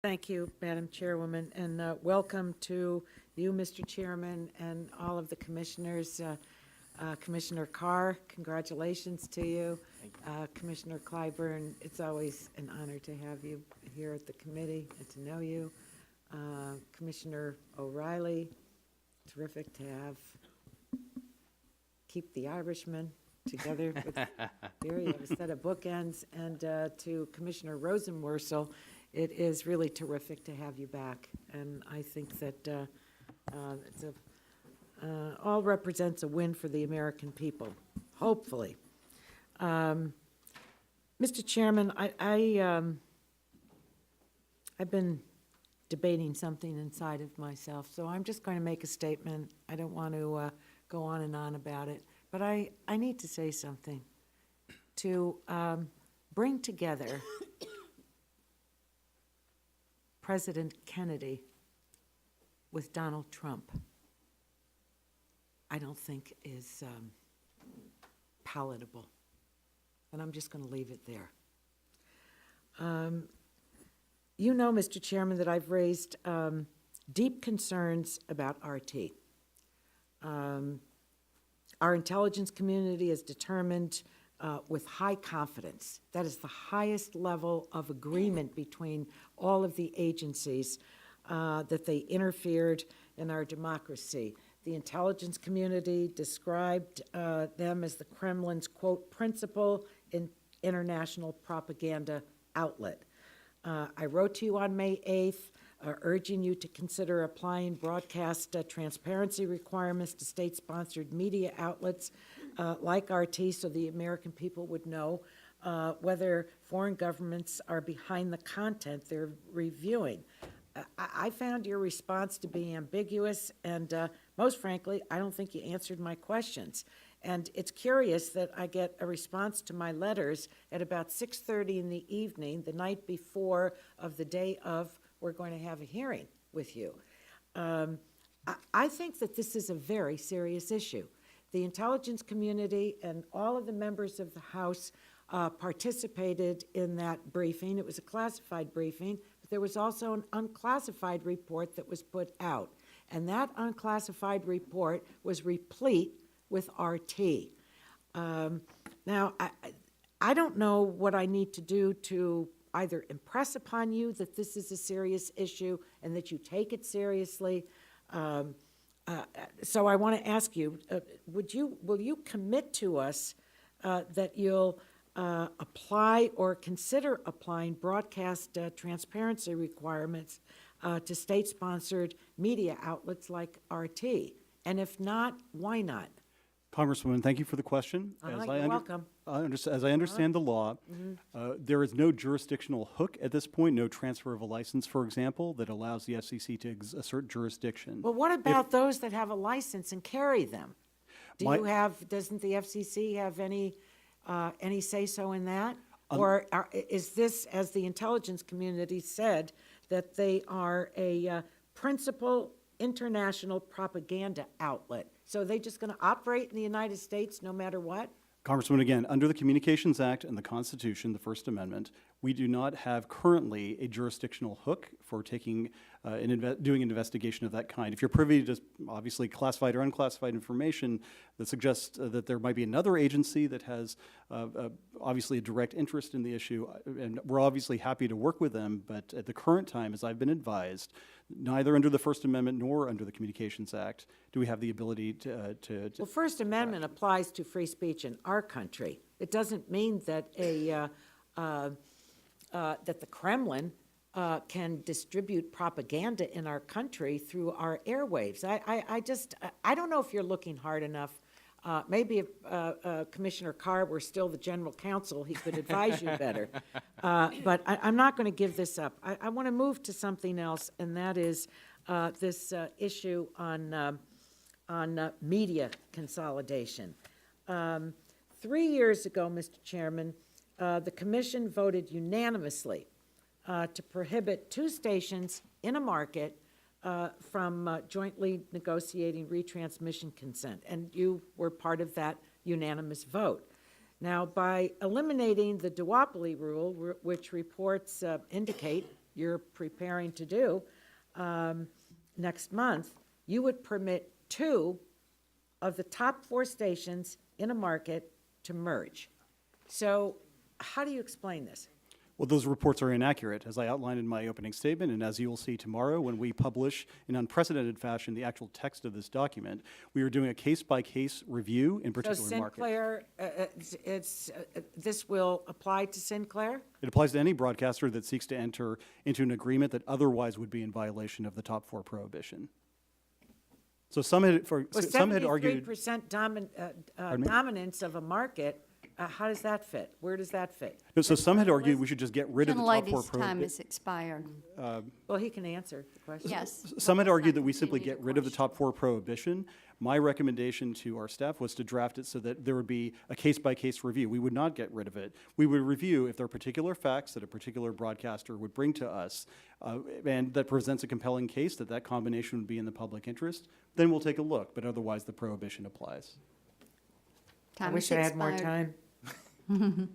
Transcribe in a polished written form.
Thank you, Madam Chairwoman, and welcome to you, Mr. Chairman, and all of the commissioners. Commissioner Carr, congratulations to you. Commissioner Clyburn, it's always an honor to have you here at the committee and to know you. Commissioner O'Reilly, terrific to have, keep the Irishmen together. Here you have a set of bookends. And to Commissioner Rosenworcel, it is really terrific to have you back. And I think that all represents a win for the American people, hopefully. Mr. Chairman, I've been debating something inside of myself, so I'm just going to make a statement. I don't want to go on and on about it, but I need to say something to bring together President Kennedy with Donald Trump. I don't think is palatable. And I'm just going to leave it there. You know, Mr. Chairman, that I've raised deep concerns about RT. Our intelligence community is determined with high confidence, that is the highest level of agreement between all of the agencies, that they interfered in our democracy. The intelligence community described them as the Kremlin's, quote, principal international propaganda outlet. I wrote to you on May 8th, urging you to consider applying broadcast transparency requirements to state-sponsored media outlets like RT so the American people would know whether foreign governments are behind the content they're reviewing. I found your response to be ambiguous, and most frankly, I don't think you answered my questions. And it's curious that I get a response to my letters at about 6:30 in the evening, the night before of the day of we're going to have a hearing with you. I think that this is a very serious issue. The intelligence community and all of the members of the House participated in that briefing. It was a classified briefing, but there was also an unclassified report that was put out. And that unclassified report was replete with RT. Now, I don't know what I need to do to either impress upon you that this is a serious issue and that you take it seriously. So I want to ask you, will you commit to us that you'll apply or consider applying broadcast transparency requirements to state-sponsored media outlets like RT? And if not, why not? Congresswoman, thank you for the question. You're welcome. As I understand the law, there is no jurisdictional hook at this point, no transfer of a license, for example, that allows the FCC to assert jurisdiction. Well, what about those that have a license and carry them? Doesn't the FCC have any say-so in that? Or is this, as the intelligence community said, that they are a principal international propaganda outlet? So are they just going to operate in the United States no matter what? Congresswoman, again, under the Communications Act and the Constitution, the First Amendment, we do not have currently a jurisdictional hook for taking doing an investigation of that kind. If you're privy to obviously classified or unclassified information that suggests that there might be another agency that has obviously a direct interest in the issue, and we're obviously happy to work with them, but at the current time, as I've been advised, neither under the First Amendment nor under the Communications Act do we have the ability to Well, First Amendment applies to free speech in our country. It doesn't mean that that the Kremlin can distribute propaganda in our country through our airwaves. I don't know if you're looking hard enough. Maybe if Commissioner Carr were still the general counsel, he could advise you better. But I'm not going to give this up. I want to move to something else, and that is this issue on media consolidation. 3 years ago, Mr. Chairman, the Commission voted unanimously to prohibit 2 stations in a market from jointly negotiating retransmission consent, and you were part of that unanimous vote. Now, by eliminating the duopoly rule, which reports indicate you're preparing to do next month, you would permit 2 of the top 4 stations in a market to merge. So how do you explain this? Well, those reports are inaccurate, as I outlined in my opening statement, and as you will see tomorrow when we publish in unprecedented fashion the actual text of this document. We are doing a case-by-case review in So particular markets. Sinclair, this will apply to Sinclair? It applies to any broadcaster that seeks to enter into an agreement that otherwise would be in violation of the top 4 prohibition. So some had argued. 73% Pardon me? dominance of a market, how does that fit? Where does that fit? No, so some had argued we should just get rid of the top 4 Gentlelady's time prohibition. has expired. Well, he can answer the question. Yes. Some had Let's argued not that we simply continue get the rid of the question. top 4 prohibition. My recommendation to our staff was to draft it so that there would be a case-by-case review. We would not get rid of it. We would review if there are particular facts that a particular broadcaster would bring to us and that presents a compelling case that that combination would be in the public interest, then we'll take a look, but otherwise the prohibition applies. I Time wish has I had more expired. time.